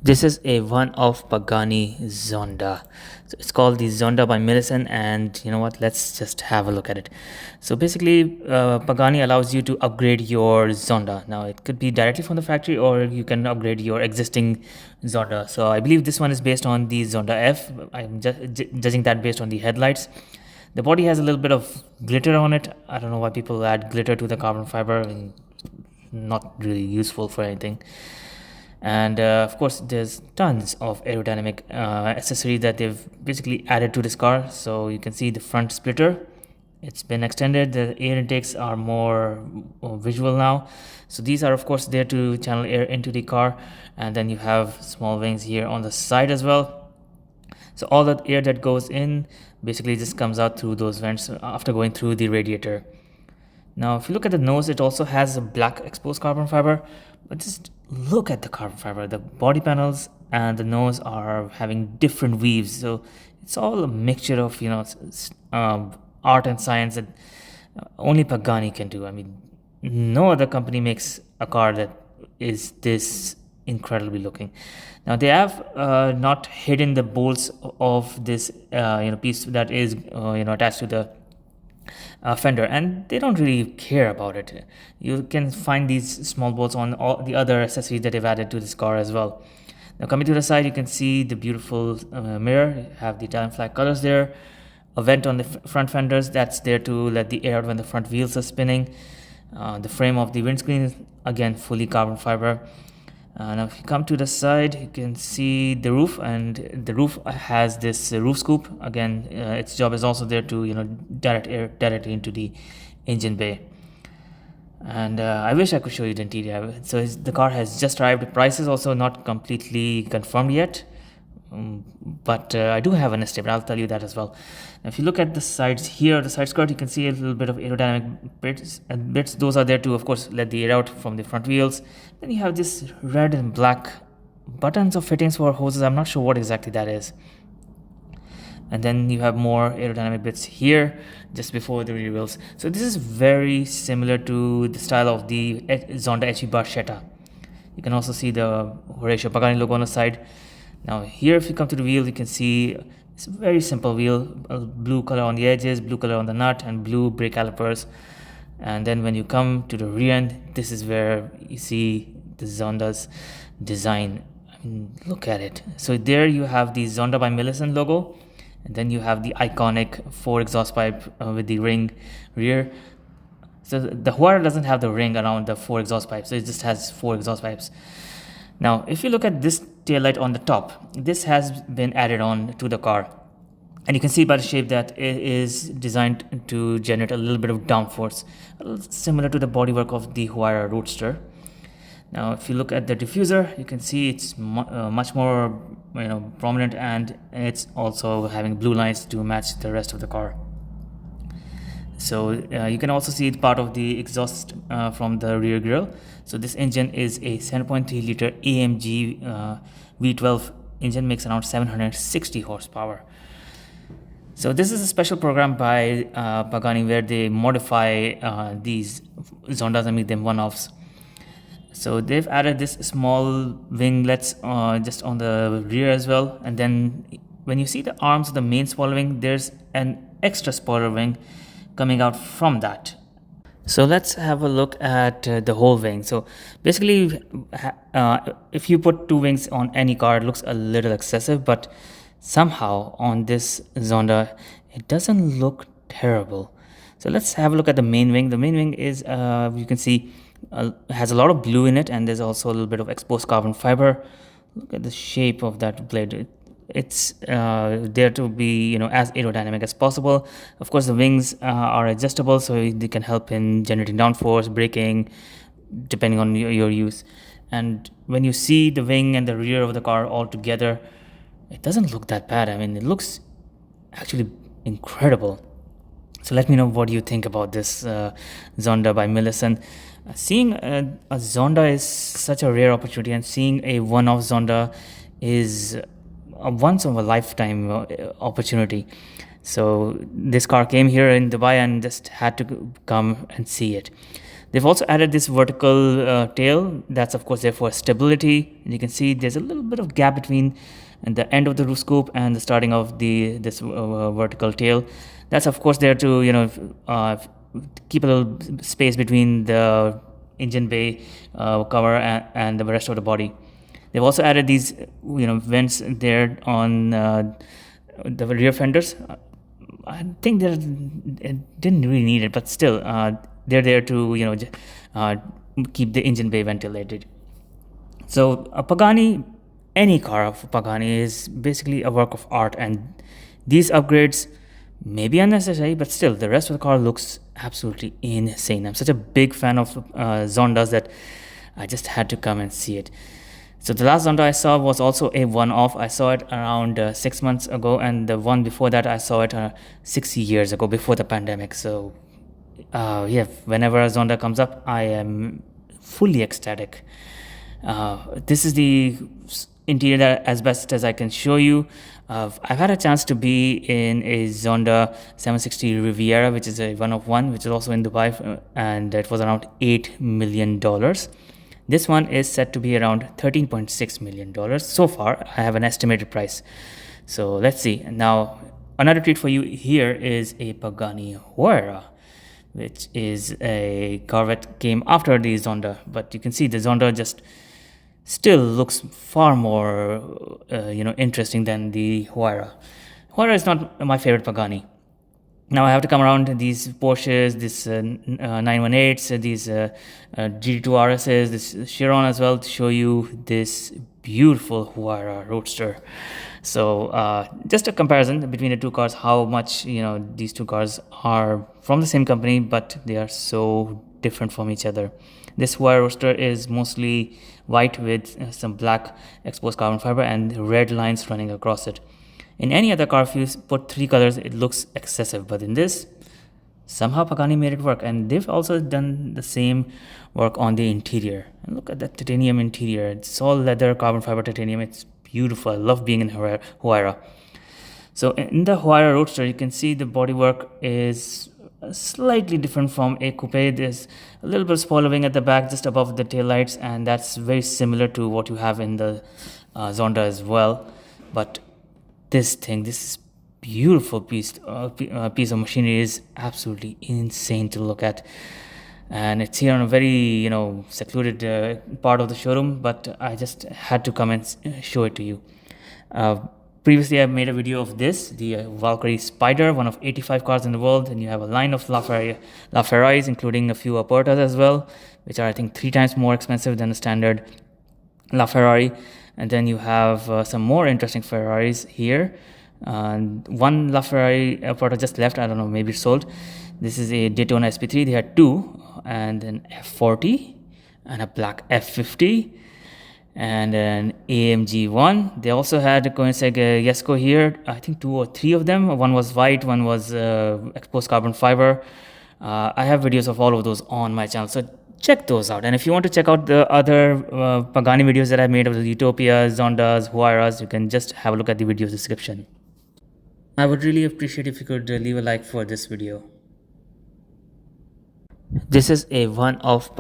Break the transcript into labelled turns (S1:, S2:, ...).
S1: This is a one of Pagani Zonda. So it's called the Zonda by Mileson, and you know what? Let's just have a look at it. So basically, Pagani allows you to upgrade your Zonda. Now it could be directly from the factory, or you can upgrade your existing Zonda. So I believe this one is based on the Zonda F. I'm judging that based on the headlights. The body has a little bit of glitter on it. I don't know why people add glitter to the carbon fiber. And not really useful for anything. And of course there's tons of aerodynamic accessories that they've basically added to this car. So you can see the front splitter, it's been extended. The air intakes are more visual now, so these are of course there to channel air into the car. And then you have small wings here on the side as well, so all that air that goes in basically just comes out through those vents after going through the radiator. Now, if you look at the nose, it also has a black exposed carbon fiber, but just look at the carbon fiber. The body panels and the nose are having different weaves, so it's all a mixture of art and science that only Pagani can do. I mean, no other company makes a car that is this incredibly looking. Now they have not hidden the bolts of this piece that is attached to the fender, and they don't really care about it. You can find these small bolts on all the other accessories that they've added to this car as well. Now coming to the side, you can see the beautiful mirror. You have the Italian flag colors there, a vent on the front fenders that's there to let the air out when the front wheels are spinning. The frame of the windscreen is again fully carbon fiber. Now if you come to the side, you can see the roof, and the roof has this roof scoop. Again, its job is also there to direct air directly into the engine bay. And I wish I could show you the interior. So the car has just arrived. The price is also not completely confirmed yet, but I do have an estimate. I'll tell you that as well. Now, if you look at the sides here, the side skirt, you can see a little bit of aerodynamic bits. Those are there to, of course, let the air out from the front wheels. Then you have this red and black buttons or fittings for hoses. I'm not sure what exactly that is. And then you have more aerodynamic bits here just before the rear wheels. So this is very similar to the style of the Zonda HV Barchetta. You can also see the Huayra Pagani logo on the side. Now here, if you come to the wheel, you can see it's a very simple wheel, blue color on the edges, blue color on the nut, and blue brake calipers. And then when you come to the rear end, this is where you see the Zonda's design. I mean, look at it. So there you have the Zonda by Millison logo, and then you have the iconic 4 exhaust pipe with the ring rear. So the Huayra doesn't have the ring around the 4 exhaust pipes, so it just has 4 exhaust pipes. Now, if you look at this taillight on the top, this has been added on to the car. And you can see by the shape that it is designed to generate a little bit of downforce, similar to the bodywork of the Huayra Roadster. Now, if you look at the diffuser, you can see it's much more prominent, and it's also having blue lines to match the rest of the car. So you can also see part of the exhaust from the rear grille. So this engine is a 7.3 liter AMG V12 engine, makes around 760 horsepower. So this is a special program by Pagani where they modify these Zondas and make them one-offs. So they've added this small winglets just on the rear as well. And then when you see the arms of the main spoiler wing, there's an extra spoiler wing coming out from that. So let's have a look at the whole wing. So basically, if you put 2 wings on any car, it looks a little excessive, but somehow on this Zonda, it doesn't look terrible. So let's have a look at the main wing. The main wing is, you can see, has a lot of blue in it, and there's also a little bit of exposed carbon fiber. Look at the shape of that blade. It's there to be as aerodynamic as possible. Of course, the wings are adjustable, so they can help in generating downforce, braking, depending on your use. And when you see the wing and the rear of the car all together, it doesn't look that bad. I mean, it looks actually incredible. So let me know what you think about this Zonda by Millison. Seeing a Zonda is such a rare opportunity, and seeing a one-off Zonda is a once of a lifetime opportunity. So this car came here in Dubai and just had to come and see it. They've also added this vertical tail. That's of course there for stability. And you can see there's a little bit of gap between the end of the roof scoop and the starting of the this vertical tail. That's of course there to keep a little space between the engine bay cover and the rest of the body. They've also added these vents there on the rear fenders. I think that it didn't really need it, but still, they're there to uh, keep the engine bay ventilated. So a Pagani, any car of Pagani is basically a work of art, and these upgrades may be unnecessary, but still, the rest of the car looks absolutely insane. I'm such a big fan of Zondas that I just had to come and see it. So the last Zonda I saw was also a one-off. I saw it around 6 months ago, and the one before that I saw it 6 years ago, before the pandemic. So yeah, whenever a Zonda comes up, I am fully ecstatic. This is the interior that, as best as I can show you. I've had a chance to be in a Zonda 760 Riviera, which is a one of one, which is also in Dubai, and it was around $8 million. This one is set to be around $13.6 million. So far, I have an estimated price. So let's see. Now, another treat for you here is a Pagani Huayra, which is a car that came after the Zonda. But you can see the Zonda just still looks far more, interesting than the Huayra. Huayra is not my favorite Pagani. Now I have to come around these Porsches, this 918s, these GT2 RSs, this Chiron as well, to show you this beautiful Huayra Roadster. So just a comparison between the two cars, how much these two cars are from the same company, but they are so different from each other. This Huayra Roadster is mostly white with some black exposed carbon fiber and red lines running across it. In any other car, if you put three colors, it looks excessive. But in this, somehow Pagani made it work. And they've also done the same work on the interior. And look at that titanium interior. It's all leather, carbon fiber titanium. It's beautiful. I love being in Huayra. So in the Huayra Roadster, you can see the bodywork is slightly different from a coupe. There's a little bit of spoiler wing at the back, just above the taillights. And that's very similar to what you have in the Zonda as well. But this beautiful piece of machinery is absolutely insane to look at, and it's here on a very secluded part of the showroom. But I just had to come and show it to you. Previously, I made a video of this, the Valkyrie Spider, one of 85 cars in the world, and you have a line of LaFerraris, including a few Apertas as well, which are I think 3 times more expensive than a standard LaFerrari. And then you have some more interesting Ferraris here. One LaFerrari Aperta just left. I don't know, maybe it's sold. This is a Daytona SP3. They had 2, and an F40, and a black F50, and an AMG one. They also had a Koenigsegg Jesko here. I think 2 or 3 of them. One was white, one was exposed carbon fiber. I have videos of all of those on my channel, so check those out. And if you want to check out the other Pagani videos that I made of the Utopias, Zondas, Huayras, you can just have a look at the video description. I would really appreciate if you could leave a like for this video. This is a one of Pagani